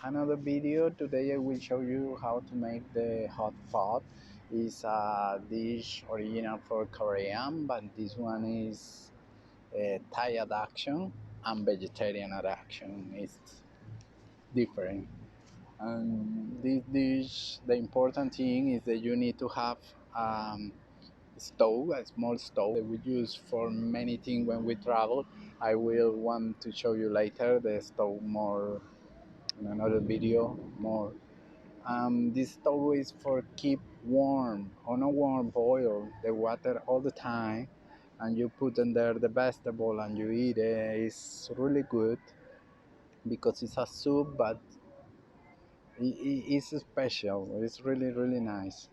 another video. Today I will show you how to make the hot pot. It's a dish original for Korean, but this one is Thai adaptation and vegetarian adaptation. It's different. And this dish, the important thing is that you need to have stove, a small stove that we use for many things when we travel. I will want to show you later the stove more in another video more. This stove is for keep warm on a warm boil the water all the time, and you put in there the vegetable and you eat it. It's really good because it's a soup, but it's special. It's really nice.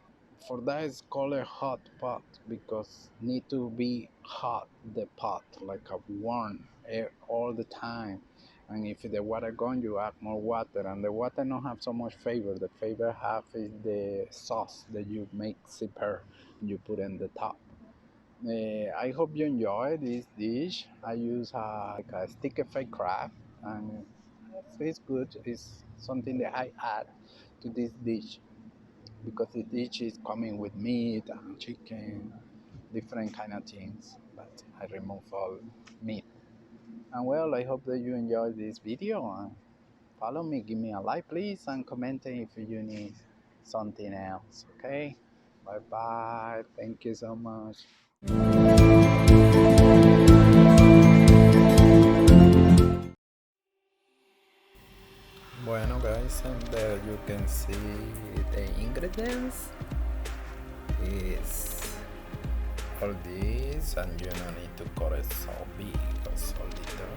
For that it's called a hot pot because need to be hot the pot like a warm air all the time. And if the water gone, you add more water, and the water don't have so much flavor. The flavor have is the sauce that you make zipper you put in the top. I hope you enjoy this dish. I use like a stick effect craft, and it's good. It's something that I add to this dish because the dish is coming with meat and chicken, different kind of things. But I remove all meat. And well, I hope that you enjoy this video and follow me, give me a like please, and comment if you need something else. Okay, bye bye, thank you so much. Bueno guys, and there you can see the ingredients is all this, and you don't need to cut it so big or so little.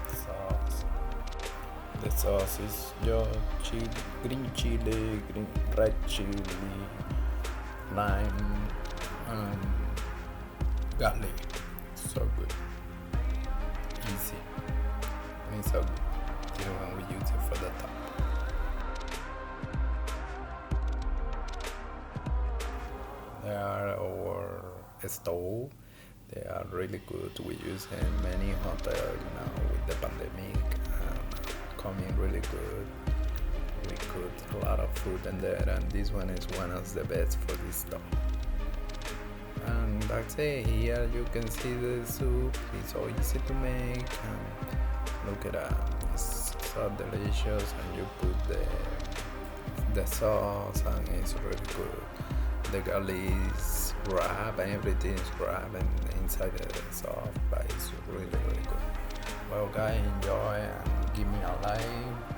Sauce. The sauce is your chili, green chili, red chili, lime, garlic. So good, easy, and so good. Even when we use it for the top. They are our stove. They are really good. We use in many hotels now with the pandemic, coming really good. We cook a lot of food in there, and this one is one of the best for this stove. And that's it. Here you can see the soup. It's so easy to make, and look at that. It's so delicious, and you put the sauce, and it's really good. The garlic is wrapped, and everything is wrapped and inside the sauce, but it's really good. Well guys, enjoy and give me a like.